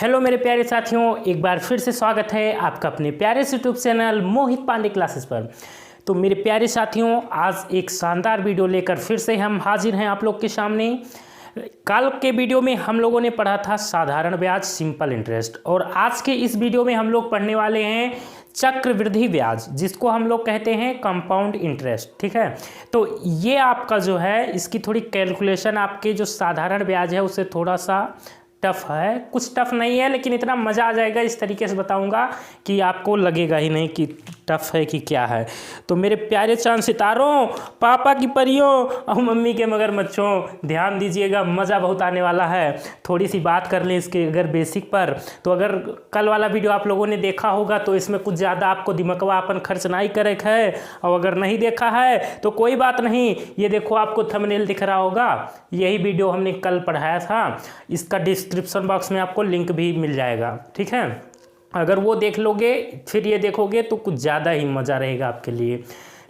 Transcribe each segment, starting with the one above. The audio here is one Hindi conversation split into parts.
हेलो मेरे प्यारे साथियों, एक बार फिर से स्वागत है आपका अपने प्यारे से यूट्यूब चैनल मोहित पांडे क्लासेस पर। तो मेरे प्यारे साथियों, आज एक शानदार वीडियो लेकर फिर से हम हाजिर हैं आप लोग के सामने। कल के वीडियो में हम लोगों ने पढ़ा था साधारण ब्याज सिंपल इंटरेस्ट, और आज के इस वीडियो में हम लोग पढ़ने वाले हैं चक्रवृद्धि ब्याज, जिसको हम लोग कहते हैं कंपाउंड इंटरेस्ट। ठीक है, तो ये आपका जो है इसकी थोड़ी कैलकुलेशन आपके जो साधारण ब्याज है उससे थोड़ा सा टफ है, कुछ टफ नहीं है, लेकिन इतना मज़ा आ जाएगा इस तरीके से बताऊंगा कि आपको लगेगा ही नहीं कि टफ है कि क्या है। तो मेरे प्यारे चांद सितारों, पापा की परियों और मम्मी के मगरमच्छों, ध्यान दीजिएगा, मज़ा बहुत आने वाला है। थोड़ी सी बात कर लें इसके अगर बेसिक पर, तो अगर कल वाला वीडियो आप लोगों ने देखा होगा तो इसमें कुछ ज़्यादा आपको दिमागवा अपन खर्च नहीं करे है, और अगर नहीं देखा है तो कोई बात नहीं, ये देखो आपको थंबनेल दिख रहा होगा, यही वीडियो हमने कल पढ़ाया था। इसका डिस्क्रिप्शन बॉक्स में आपको लिंक भी मिल जाएगा। ठीक है, अगर वो देख लोगे फिर ये देखोगे तो कुछ ज़्यादा ही मज़ा रहेगा आपके लिए।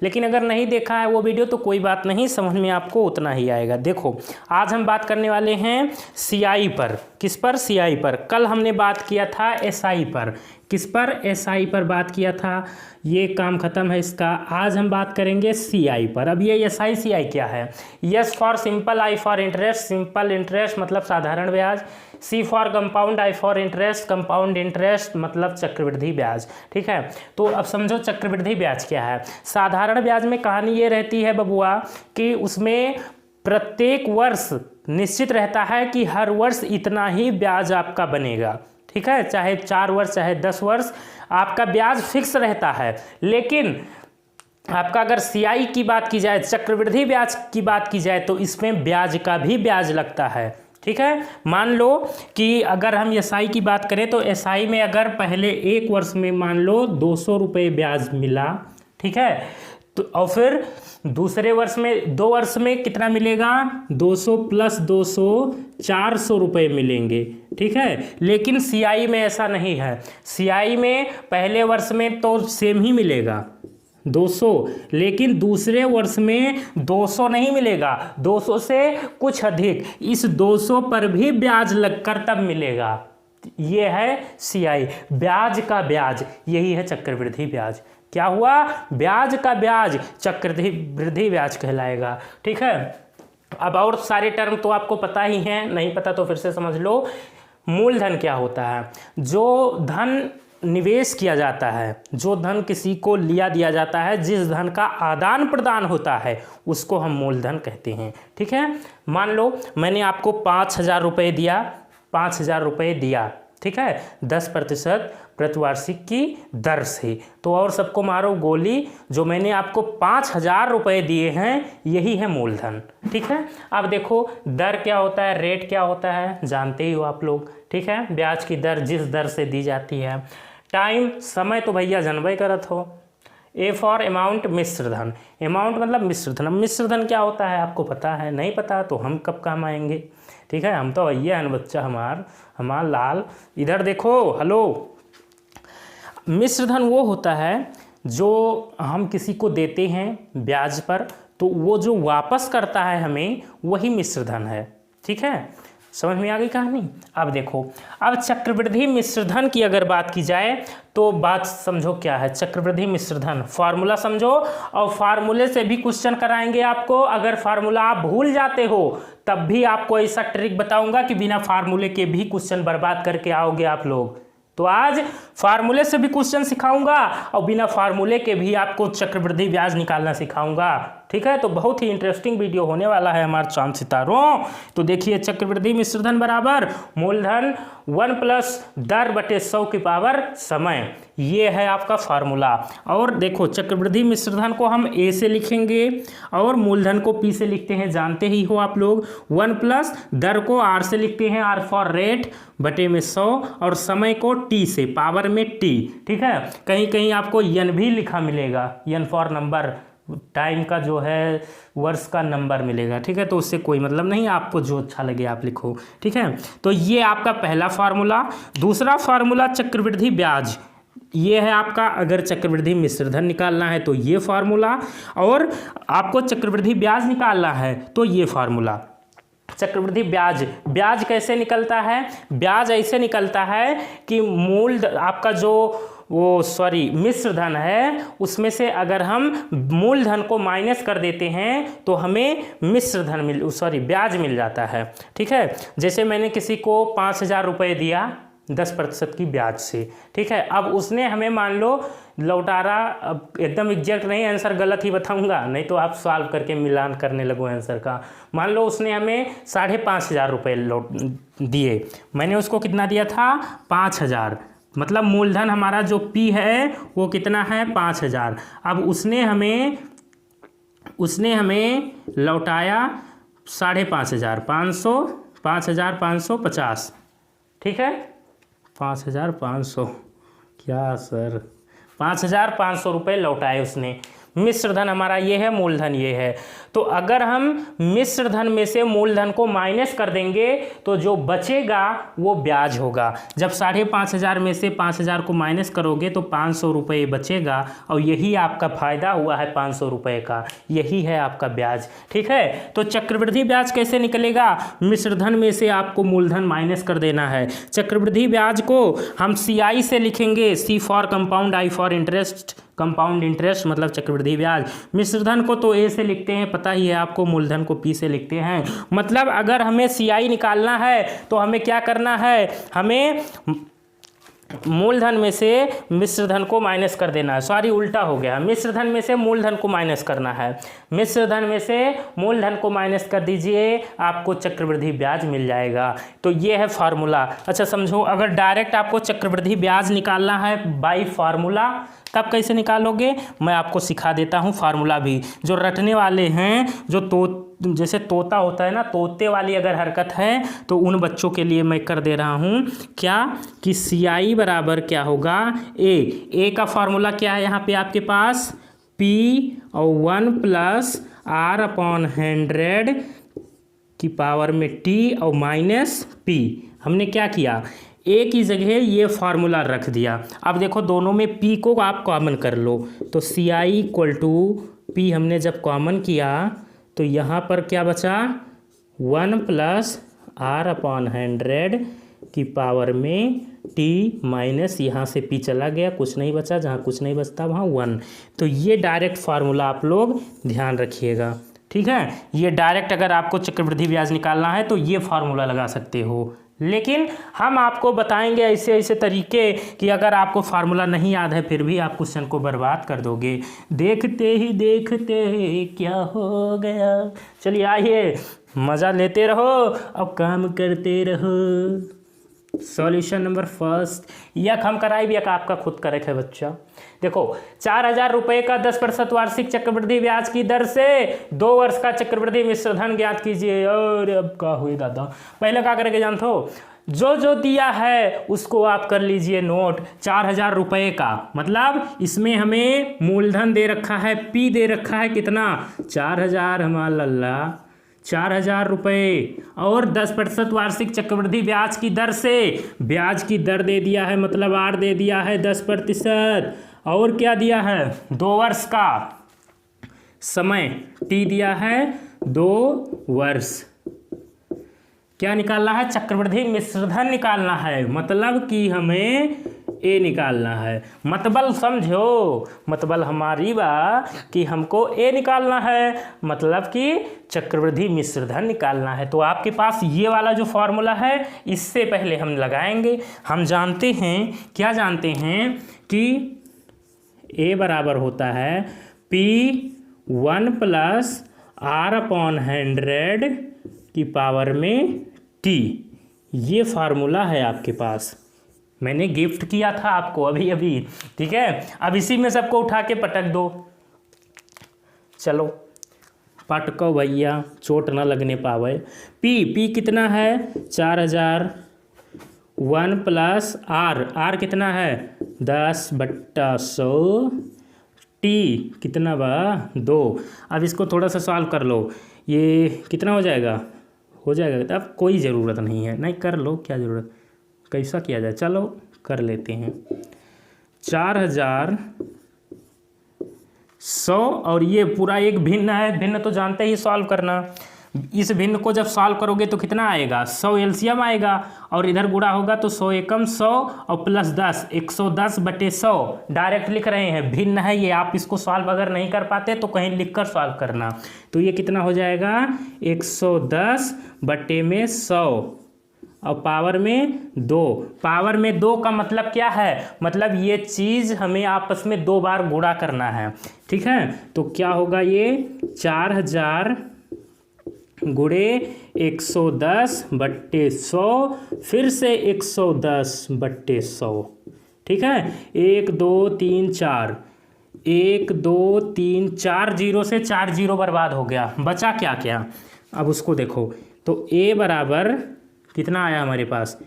लेकिन अगर नहीं देखा है वो वीडियो तो कोई बात नहीं, समझ में आपको उतना ही आएगा। देखो, आज हम बात करने वाले हैं सीआई पर। किस पर? सीआई पर। कल हमने बात किया था एसआई पर। किस पर? एसआई पर बात किया था। ये काम खत्म है इसका। आज हम बात करेंगे सीआई पर। अब ये एसआई सीआई क्या है? S for simple, I for interest, simple interest मतलब साधारण ब्याज। C for compound, I for interest, compound interest मतलब चक्रवृद्धि ब्याज। ठीक है, तो अब समझो चक्रवृद्धि ब्याज क्या है। साधारण ब्याज में कहानी ये रहती है बबुआ कि उसमें प्रत्येक वर्ष निश्चित रहता है कि हर वर्ष इतना ही ब्याज आपका बनेगा। ठीक है, चाहे 4 वर्ष चाहे 10 वर्ष आपका ब्याज फिक्स रहता है। लेकिन आपका अगर सीआई की बात की जाए, चक्रवृद्धि ब्याज की बात की जाए, तो इसमें ब्याज का भी ब्याज लगता है। ठीक है, मान लो कि अगर हम एसआई की बात करें तो एसआई में अगर पहले एक वर्ष में मान लो 200 रुपये ब्याज मिला, ठीक है, तो और फिर दूसरे वर्ष में 2 वर्ष में कितना मिलेगा? 200 प्लस 200 400 रुपये मिलेंगे। ठीक है, लेकिन सीआई में ऐसा नहीं है। सीआई में पहले वर्ष में तो सेम ही मिलेगा 200, लेकिन दूसरे वर्ष में 200 नहीं मिलेगा, 200 से कुछ अधिक, इस 200 पर भी ब्याज लगकर तब मिलेगा। ये है सीआई, ब्याज का ब्याज, यही है चक्रवृद्धि ब्याज। क्या हुआ? ब्याज का ब्याज चक्रवृद्धि ब्याज कहलाएगा। ठीक है, अब और सारे टर्म तो आपको पता ही हैं, नहीं पता तो फिर से समझ लो। मूलधन क्या होता है? जो धन निवेश किया जाता है, जो धन किसी को लिया दिया जाता है, जिस धन का आदान प्रदान होता है, उसको हम मूलधन कहते हैं। ठीक है, मान लो मैंने आपको 5,000 रुपये दिया, 5,000 रुपये दिया, ठीक है, 10% प्रतिवार्षिक की दर से, तो और सबको मारो गोली, जो मैंने आपको 5,000 रुपये दिए हैं यही है मूलधन। ठीक है, अब देखो दर क्या होता है, रेट क्या होता है, जानते ही हो आप लोग। ठीक है, ब्याज की दर जिस दर से दी जाती है। टाइम, समय तो भैया जानबे करत हो। ए फॉर अमाउंट, मिश्र धन। अमाउंट मतलब मिश्र धन। अब मिश्र धन क्या होता है आपको पता है? नहीं पता तो हम कब काम आएंगे? ठीक है, हम तो भैया है बच्चा हमार लाल, इधर देखो, हेलो। मिश्र धन वो होता है जो हम किसी को देते हैं ब्याज पर, तो वो जो वापस करता है हमें, वही मिश्र धन है। ठीक है, समझ में आ गई कहानी? अब देखो, अब चक्रवृद्धि मिश्र धन की अगर बात की जाए तो बात समझो क्या है चक्रवृद्धि मिश्र धन। फार्मूला समझो, और फार्मूले से भी क्वेश्चन कराएंगे आपको। अगर फार्मूला आप भूल जाते हो तब भी आपको ऐसा ट्रिक बताऊंगा कि बिना फार्मूले के भी क्वेश्चन बर्बाद करके आओगे आप लोग। तो आज फार्मूले से भी क्वेश्चन सिखाऊंगा और बिना फार्मूले के भी आपको चक्रवृद्धि ब्याज निकालना सिखाऊंगा। ठीक है, तो बहुत ही इंटरेस्टिंग वीडियो होने वाला है हमारे चांद सितारों। तो देखिए, चक्रवृद्धि मिश्रधन बराबर मूलधन 1 प्लस दर बटे 100 की पावर समय, ये है आपका फार्मूला। और देखो, चक्रवृद्धि मिश्रधन को हम ए से लिखेंगे और मूलधन को पी से लिखते हैं, जानते ही हो आप लोग। 1 प्लस दर को आर से लिखते हैं, आर फॉर रेट बटे में 100, और समय को टी से, पावर में टी। ठीक है, कहीं कहीं आपको एन भी लिखा मिलेगा, एन फॉर नंबर, टाइम का जो है वर्ष का नंबर मिलेगा। ठीक है, तो उससे कोई मतलब नहीं, आपको जो अच्छा लगे आप लिखो। ठीक है, तो ये आपका पहला फार्मूला। दूसरा फार्मूला चक्रवृद्धि ब्याज, ये है आपका, अगर चक्रवृद्धि मिश्रधन निकालना है तो ये फार्मूला, और आपको चक्रवृद्धि ब्याज निकालना है तो ये फार्मूला। चक्रवृद्धि ब्याज। ब्याज कैसे निकलता है? ब्याज ऐसे निकलता है कि आपका जो मिश्र धन है उसमें से अगर हम मूलधन को माइनस कर देते हैं तो हमें ब्याज मिल जाता है। ठीक है, जैसे मैंने किसी को 5,000 रुपये दिया 10% की ब्याज से। ठीक है, अब उसने हमें मान लो लौटा रहा, अब एकदम एग्जैक्ट नहीं, आंसर गलत ही बताऊंगा, नहीं तो आप सॉल्व करके मिलान करने लगो आंसर का। मान लो उसने हमें 5,500 रुपये दिए, मैंने उसको कितना दिया था? 5,000। मतलब मूलधन हमारा जो P है वो कितना है? 5,000। अब उसने हमें लौटाया 5,500, 5,550। ठीक है, 5,500 क्या सर, 5,500 रुपये लौटाए उसने। मिश्र धन हमारा ये है, मूलधन ये है। तो अगर हम मिश्र धन में से मूलधन को माइनस कर देंगे तो जो बचेगा वो ब्याज होगा। जब 5,500 में से 5,000 को माइनस करोगे तो 500 रुपये बचेगा, और यही आपका फायदा हुआ है 500 रुपये का, यही है आपका ब्याज। ठीक है, तो चक्रवृद्धि ब्याज कैसे निकलेगा? मिश्र धन में से आपको मूलधन माइनस कर देना है। चक्रवृद्धि ब्याज को हम CI से लिखेंगे, C for compound, I for interest, compound interest मतलब चक्रवृद्धि ब्याज। मिश्रधन को तो A से लिखते हैं, पता ही है आपको, मूलधन को P से लिखते हैं। मतलब अगर हमें CI निकालना है तो हमें क्या करना है? हमें मूलधन में से मिश्रधन को माइनस कर देना है। सॉरी, उल्टा हो गया, मिश्रधन में से मूलधन को माइनस करना है। मिश्रधन में से मूलधन को माइनस कर दीजिए, आपको चक्रवृद्धि ब्याज मिल जाएगा। तो ये है फार्मूला। अच्छा समझो, अगर डायरेक्ट आपको चक्रवृद्धि ब्याज निकालना है बाई फार्मूला, तब कैसे निकालोगे मैं आपको सिखा देता हूँ फार्मूला भी। जो रटने वाले हैं, जैसे तोता होता है ना, तोते वाली अगर हरकत है तो उन बच्चों के लिए मैं कर दे रहा हूँ क्या, कि CI बराबर क्या होगा? A का फार्मूला क्या है यहाँ पे आपके पास? P और 1 + R/100 की पावर में T और माइनस P। हमने क्या किया? A की जगह ये फार्मूला रख दिया। अब देखो दोनों में P को आप कॉमन कर लो, तो CI = P हमने जब कॉमन किया तो यहाँ पर क्या बचा? 1 + R/100 की पावर में T माइनस यहाँ से P चला गया, कुछ नहीं बचा, जहाँ कुछ नहीं बचता वहाँ 1। तो ये डायरेक्ट फार्मूला आप लोग ध्यान रखिएगा। ठीक है, ये डायरेक्ट अगर आपको चक्रवृद्धि ब्याज निकालना है तो ये फार्मूला लगा सकते हो। लेकिन हम आपको बताएंगे ऐसे ऐसे तरीके कि अगर आपको फार्मूला नहीं याद है फिर भी आप क्वेश्चन को बर्बाद कर दोगे। देखते ही देखते क्या हो गया। चलिए आइए, मज़ा लेते रहो, अब काम करते रहो। सॉल्यूशन नंबर फर्स्ट, यक हम कराए भी, यक आपका खुद करेक्ट है बच्चा। देखो 4,000 रुपये का 10% वार्षिक चक्रवृद्धि ब्याज की दर से 2 वर्ष का चक्रवृद्धि मिश्रधन ज्ञात कीजिए। और अब क्या हुई दादा, पहले क्या करेंगे जानते हो? जो दिया है उसको आप कर लीजिए नोट। 4,000 रुपये का मतलब इसमें हमें मूलधन दे रखा है, P दे रखा है कितना? 4,000 हमारा लल्ला 4,000 रुपये, और 10% वार्षिक चक्रवृद्धि ब्याज की दर से, ब्याज की दर दे दिया है मतलब R दे दिया है 10%, और क्या दिया है? 2 वर्ष का समय, T दिया है 2 वर्ष। क्या निकालना है? चक्रवृद्धि मिश्रधन निकालना है, मतलब कि हमें A निकालना है। मतबल समझो, मतबल हमारी बा कि हमको A निकालना है, मतलब कि चक्रवृद्धि मिश्रधन निकालना है। तो आपके पास ये वाला जो फॉर्मूला है इससे पहले हम लगाएंगे। हम जानते हैं, क्या जानते हैं कि A बराबर होता है P 1 + R/100 की पावर में T। ये फार्मूला है आपके पास, मैंने गिफ्ट किया था आपको अभी। ठीक है, अब इसी में सबको उठा के पटक दो। चलो पटको भैया, चोट ना लगने पावे। P कितना है? 4,000। 1 + R कितना है? 10/100। T कितना बा? 2। अब इसको थोड़ा सा सॉल्व कर लो, ये कितना हो जाएगा? हो जाएगा। अब कोई ज़रूरत नहीं है, नहीं कर लो, क्या ज़रूरत, कैसा किया जाए, चलो कर लेते हैं। 4,000 100 और ये पूरा एक भिन्न है, भिन्न तो जानते ही सॉल्व करना। इस भिन्न को जब सॉल्व करोगे तो कितना आएगा, 100 एलसीएम आएगा और इधर गुणा होगा तो 100 एकम 100 और प्लस 10 110/100 डायरेक्ट लिख रहे हैं, भिन्न है ये। आप इसको सॉल्व अगर नहीं कर पाते तो कहीं लिख कर सॉल्व करना। तो ये कितना हो जाएगा 110/100 और पावर में 2। पावर में 2 का मतलब क्या है, मतलब ये चीज़ हमें आपस में 2 बार गुणा करना है, ठीक है। तो क्या होगा ये 4000 गुणे 110/100 फिर से 110/100, ठीक है। 1 2 3 4 1 2 3 4 जीरो से 4 जीरो बर्बाद हो गया, बचा क्या क्या, अब उसको देखो। तो ए बराबर कितना आया हमारे पास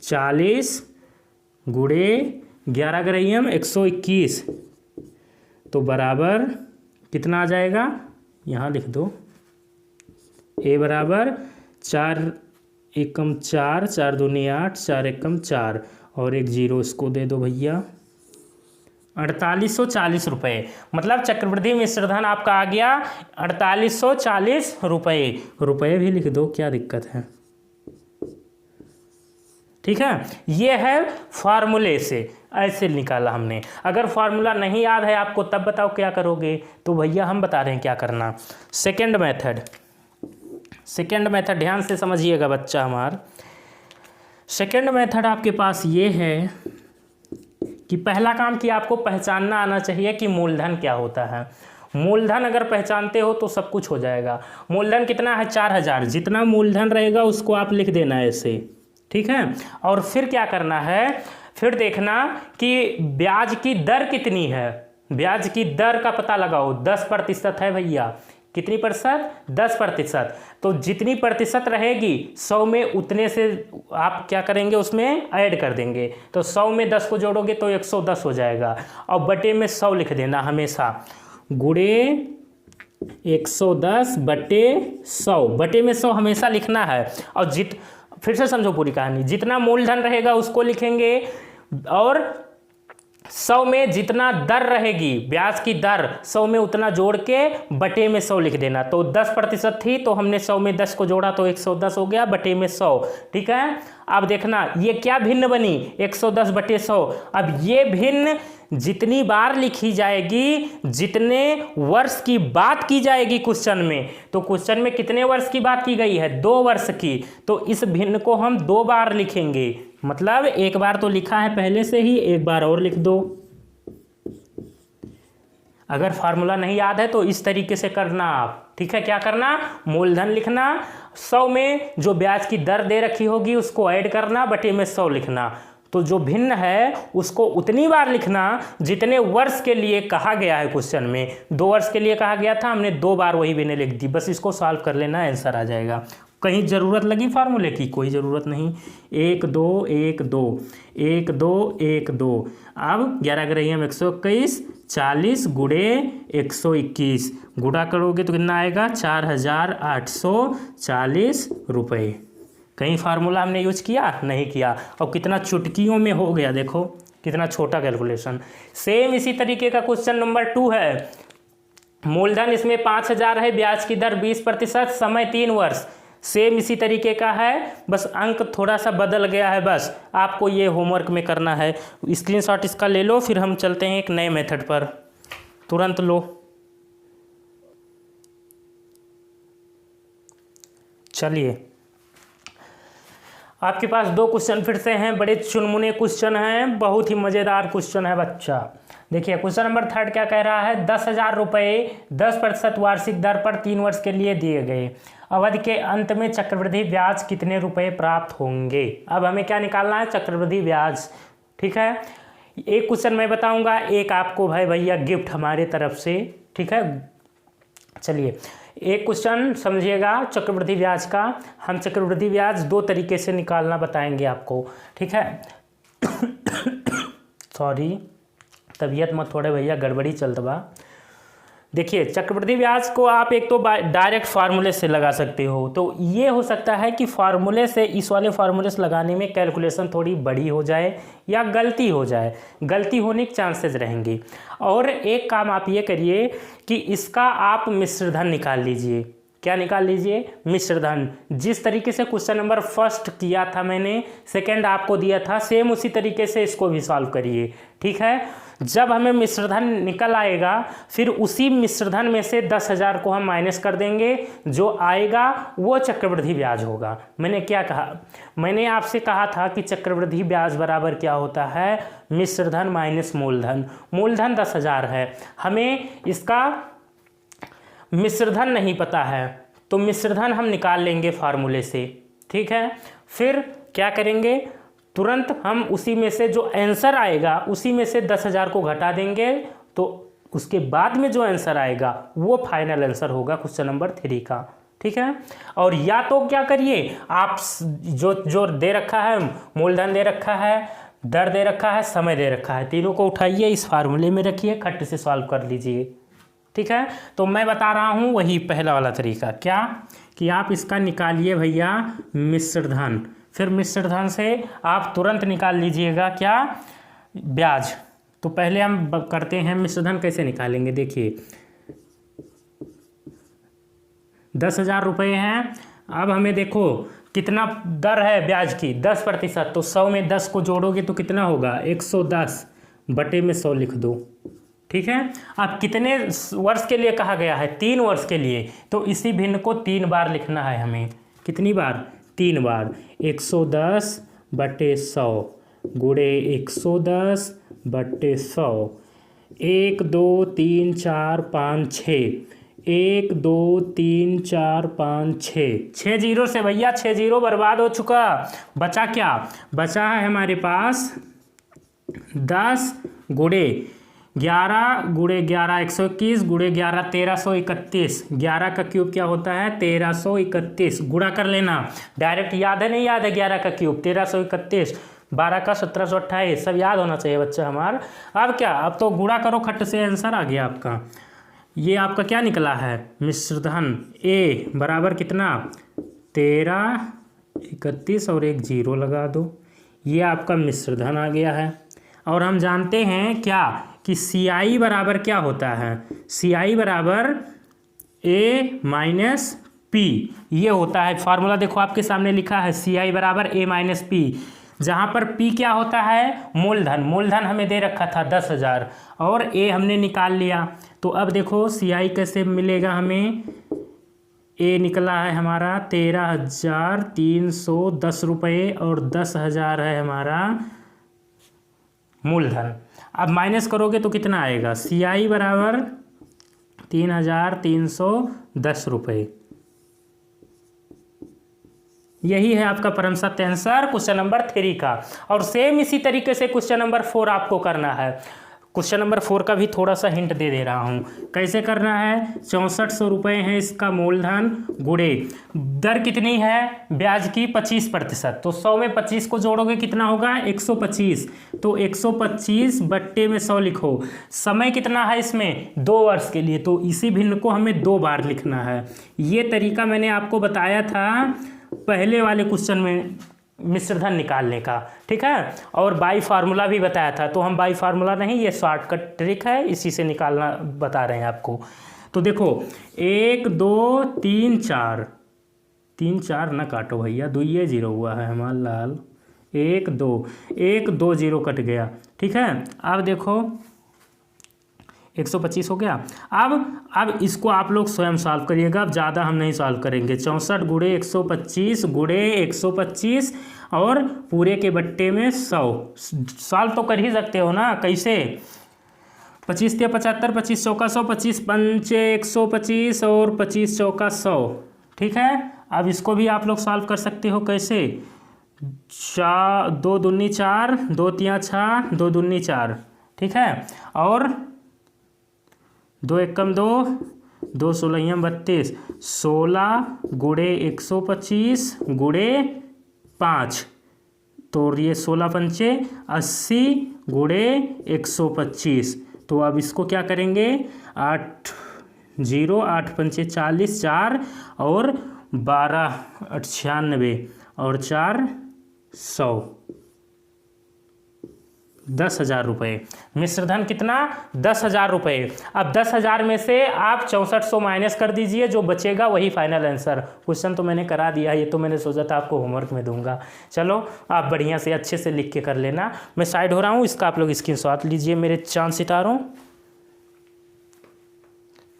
40 गुणे 11 ग्राम 121, तो बराबर कितना आ जाएगा, यहाँ लिख दो। ए बराबर 4 एकम 4 4 दूनी 8 4 एकम 4 और एक जीरो इसको दे दो भैया 4840 रुपये। मतलब चक्रवृद्धि मिश्र धन आपका आ गया 4840 रुपये। रुपये भी लिख दो, क्या दिक्कत है, ठीक है। ये है फार्मूले से ऐसे निकाला हमने। अगर फार्मूला नहीं याद है आपको तब बताओ क्या करोगे, तो भैया हम बता रहे हैं क्या करना। सेकंड मेथड ध्यान से समझिएगा बच्चा हमार। सेकंड मेथड आपके पास ये है कि पहला काम कि आपको पहचानना आना चाहिए कि मूलधन क्या होता है। मूलधन अगर पहचानते हो तो सब कुछ हो जाएगा। मूलधन कितना है 4000, जितना मूलधन रहेगा उसको आप लिख देना ऐसे, ठीक है। और फिर क्या करना है, फिर देखना कि ब्याज की दर कितनी है। ब्याज की दर का पता लगाओ, 10% है भैया। कितनी प्रतिशत, 10%। तो जितनी प्रतिशत रहेगी 100 में उतने से आप क्या करेंगे उसमें ऐड कर देंगे। तो 100 में 10 को जोड़ोगे तो 110 हो जाएगा और बटे में 100 लिख देना हमेशा, गुणे 110/100, बटे में 100 हमेशा लिखना है। और फिर से समझो पूरी कहानी, जितना मूलधन रहेगा उसको लिखेंगे और 100 में जितना दर रहेगी ब्याज की दर 100 में उतना जोड़ के बटे में 100 लिख देना। तो 10% थी तो हमने 100 में 10 को जोड़ा तो 110 हो गया बटे में 100, ठीक है। अब देखना ये क्या भिन्न बनी 110/100। अब ये भिन्न जितनी बार लिखी जाएगी, जितने वर्ष की बात की जाएगी क्वेश्चन में, तो क्वेश्चन में कितने वर्ष की बात की गई है 2 वर्ष की, तो इस भिन्न को हम 2 बार लिखेंगे। मतलब एक बार तो लिखा है पहले से ही, एक बार और लिख दो। अगर फार्मूला नहीं याद है तो इस तरीके से करना आप, ठीक है। क्या करना, मूलधन लिखना, 100 में जो ब्याज की दर दे रखी होगी उसको ऐड करना, बटे में 100 लिखना। तो जो भिन्न है उसको उतनी बार लिखना जितने वर्ष के लिए कहा गया है क्वेश्चन में। 2 वर्ष के लिए कहा गया था, हमने 2 बार वही भिन्न लिख दी। बस इसको सॉल्व कर लेना, आंसर आ जाएगा। कहीं ज़रूरत लगी फार्मूले की, कोई ज़रूरत नहीं। 1 2 1 2 1 2 1 2। अब 11 ग्राम 121 40 गुणे 121 गुणा करोगे तो कितना आएगा 4840 रुपये। कहीं फार्मूला हमने यूज किया नहीं किया, और कितना चुटकियों में हो गया, देखो कितना छोटा कैलकुलेशन। सेम इसी तरीके का क्वेश्चन नंबर 2 है। मूलधन इसमें 5000 है, ब्याज की दर 20%, समय 3 वर्ष। सेम इसी तरीके का है, बस अंक थोड़ा सा बदल गया है। बस आपको ये होमवर्क में करना है। स्क्रीनशॉट इसका ले लो, फिर हम चलते हैं एक नए मेथड पर। तुरंत लो, चलिए। आपके पास 2 क्वेश्चन फिर से हैं, बड़े चुनमुने क्वेश्चन हैं, बहुत ही मज़ेदार क्वेश्चन है बच्चा। देखिए क्वेश्चन नंबर 3 क्या कह रहा है, 10,000 रुपये 10% वार्षिक दर पर 3 वर्ष के लिए दिए गए। अवधि के अंत में चक्रवृद्धि ब्याज कितने रुपए प्राप्त होंगे। अब हमें क्या निकालना है, चक्रवृद्धि ब्याज, ठीक है। एक क्वेश्चन मैं बताऊंगा, एक आपको भाई भैया गिफ्ट हमारे तरफ से, ठीक है। चलिए एक क्वेश्चन समझिएगा चक्रवृद्धि ब्याज का। हम चक्रवृद्धि ब्याज 2 तरीके से निकालना बताएंगे आपको, ठीक है। सॉरी, तबीयत मत थोड़े भैया गड़बड़ी चलत बा। देखिए चक्रवृद्धि ब्याज को आप एक तो डायरेक्ट फार्मूले से लगा सकते हो, तो ये हो सकता है कि फार्मूले से, इस वाले फार्मूले से लगाने में कैलकुलेशन थोड़ी बड़ी हो जाए या गलती हो जाए, गलती होने के चांसेस रहेंगे। और एक काम आप ये करिए कि इसका आप मिश्रधन निकाल लीजिए। क्या निकाल लीजिए, मिश्र धन। जिस तरीके से क्वेश्चन नंबर फर्स्ट किया था मैंने, सेकंड आपको दिया था, सेम उसी तरीके से इसको भी सॉल्व करिए, ठीक है। जब हमें मिश्रधन निकल आएगा फिर उसी मिश्रधन में से 10,000 को हम माइनस कर देंगे, जो आएगा वो चक्रवृद्धि ब्याज होगा। मैंने क्या कहा, मैंने आपसे कहा था कि चक्रवृद्धि ब्याज बराबर क्या होता है, मिश्रधन माइनस मूलधन। मूलधन 10,000 है, हमें इसका मिश्रधन नहीं पता है, तो मिश्रधन हम निकाल लेंगे फार्मूले से, ठीक है। फिर क्या करेंगे, तुरंत हम उसी में से जो आंसर आएगा उसी में से 10,000 को घटा देंगे, तो उसके बाद में जो आंसर आएगा वो फाइनल आंसर होगा क्वेश्चन नंबर 3 का, ठीक है। और या तो क्या करिए आप, जो दे रखा है, मूलधन दे रखा है, दर दे रखा है, समय दे रखा है, तीनों को उठाइए, इस फार्मूले में रखिए, खट से सॉल्व कर लीजिए, ठीक है। तो मैं बता रहा हूँ वही पहला वाला तरीका, क्या कि आप इसका निकालिए भैया मिश्रधन, फिर मिश्रधन से आप तुरंत निकाल लीजिएगा क्या, ब्याज। तो पहले हम करते हैं मिश्रधन कैसे निकालेंगे, देखिए 10,000 रुपये हैं। अब हमें देखो कितना दर है ब्याज की, 10%, तो 100 में 10 को जोड़ोगे तो कितना होगा, 110 बटे में 100 लिख दो, ठीक है। अब कितने वर्ष के लिए कहा गया है, 3 वर्ष के लिए, तो इसी भिन्न को 3 बार लिखना है हमें, कितनी बार, 3 बार। 110 बटे 100 गुणे 110 बटे 100, 1 2 3 4 5 6, 1 2 3 4 5 6 जीरो से भैया 6 जीरो बर्बाद हो चुका। बचा क्या, बचा है हमारे पास 10 गुणे 11 गुणे 11 121 गुणे 11 1331, 11 का क्यूब क्या होता है, 1331, गुणा कर लेना, डायरेक्ट याद है, नहीं याद है 11 का क्यूब 1331, 12 का 1728, सब याद होना चाहिए बच्चा हमारा। अब क्या, अब तो गुणा करो, खट से आंसर आ गया आपका। ये आपका क्या निकला है, मिश्रधन ए बराबर कितना, 1331 और एक जीरो लगा दो, ये आपका मिश्रधन आ गया है। और हम जानते हैं क्या कि CI बराबर क्या होता है, CI बराबर A माइनस P, ये होता है फार्मूला, देखो आपके सामने लिखा है CI बराबर A माइनस P, जहाँ पर P क्या होता है, मूलधन। मूलधन हमें दे रखा था 10,000 और A हमने निकाल लिया, तो अब देखो CI कैसे मिलेगा हमें, A निकला है हमारा 13,310 रुपये और 10,000 है हमारा मूलधन। अब माइनस करोगे तो कितना आएगा, CI बराबर 3,310 रुपये। यही है आपका परम सत्य आंसर क्वेश्चन नंबर 3 का। और सेम इसी तरीके से क्वेश्चन नंबर 4 आपको करना है। क्वेश्चन नंबर 4 का भी थोड़ा सा हिंट दे रहा हूँ, कैसे करना है। 6400 रुपये है इसका मूलधन, गुणे दर कितनी है ब्याज की 25%, तो 100 में 25 को जोड़ोगे कितना होगा 125, तो 125 बट्टे में 100 लिखो। समय कितना है इसमें 2 वर्ष के लिए, तो इसी भिन्न को हमें 2 बार लिखना है। ये तरीका मैंने आपको बताया था पहले वाले क्वेश्चन में मिश्रधन निकालने का, ठीक है। और बाई फार्मूला भी बताया था, तो हम बाई फार्मूला नहीं, ये शॉर्टकट ट्रिक है, इसी से निकालना बता रहे हैं आपको। तो देखो 1 2 3 4, 3 4 ना काटो भैया, 2 ये जीरो हुआ है हमारा लाल, 1 2 जीरो कट गया, ठीक है। अब देखो 125 हो गया। अब इसको आप लोग स्वयं सॉल्व करिएगा, अब ज़्यादा हम नहीं सॉल्व करेंगे। 64 गुणे 125 गुणे 125 और पूरे के बट्टे में 100, सॉल्व तो कर ही सकते हो ना, कैसे 25 × 75, 25 चौका 100, 25 पंचे 125 और 25 चौका 100, ठीक है। अब इसको भी आप लोग सॉल्व कर सकते हो, कैसे 2 दूनी 4, 2 तियाँ 6, 2 दूनी 4, ठीक है। और 2 एकम 2, 2 16 32, 16 गुणे 125 गुणे 5, तो ये 16 पंचे 80 गुणे 125। तो अब इसको क्या करेंगे 8 0 8 पंचे 40, 4 और 12 98 और 4 100, 10,000 रुपये। मिश्रधन कितना? 10,000 रुपये। अब 10,000 में से आप 6400 माइनस कर दीजिए, जो बचेगा वही फाइनल आंसर। क्वेश्चन तो मैंने करा दिया, ये तो मैंने सोचा था आपको होमवर्क में दूंगा। चलो आप बढ़िया से अच्छे से लिख के कर लेना। मैं साइड हो रहा हूँ, इसका आप लोग स्क्रीनशॉट लीजिए। मेरे चांद सितारों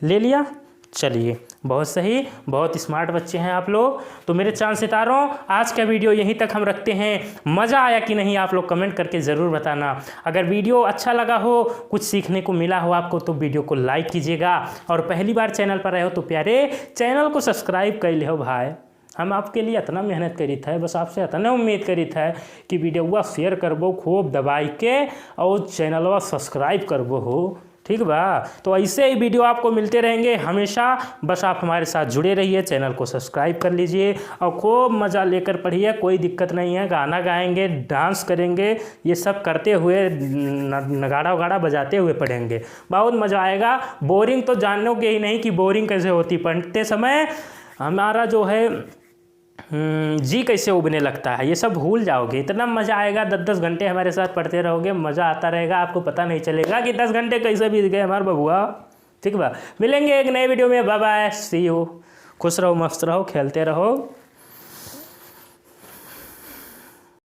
ले लिया। चलिए बहुत सही, बहुत स्मार्ट बच्चे हैं आप लोग। तो मेरे चांद सितारों, आज का वीडियो यहीं तक हम रखते हैं। मज़ा आया कि नहीं आप लोग कमेंट करके ज़रूर बताना। अगर वीडियो अच्छा लगा हो, कुछ सीखने को मिला हो आपको, तो वीडियो को लाइक कीजिएगा। और पहली बार चैनल पर आए हो तो प्यारे चैनल को सब्सक्राइब कर ले हो भाई। हम आपके लिए इतना मेहनत करी था, बस आपसे इतना उम्मीद करी था कि वीडियो शेयर करबो खूब दबाई के और चैनल सब्सक्राइब करबो हो। ठीक बा? तो ऐसे ही वीडियो आपको मिलते रहेंगे हमेशा। बस आप हमारे साथ जुड़े रहिए, चैनल को सब्सक्राइब कर लीजिए और खूब मज़ा लेकर पढ़िए। कोई दिक्कत नहीं है, गाना गाएंगे, डांस करेंगे, ये सब करते हुए, नगाड़ा वगाड़ा बजाते हुए पढ़ेंगे। बहुत मज़ा आएगा। बोरिंग तो जानोगे ही नहीं कि बोरिंग कैसे होती। पढ़ते समय हमारा जो है जी कैसे उबने लगता है, ये सब भूल जाओगे। इतना मज़ा आएगा। 10-10 घंटे हमारे साथ पढ़ते रहोगे, मज़ा आता रहेगा। आपको पता नहीं चलेगा कि 10 घंटे कैसे बीत गए हमारे बबुआ। ठीक बा? मिलेंगे एक नए वीडियो में। Bye bye, see you. खुश रहो, मस्त रहो, खेलते रहो।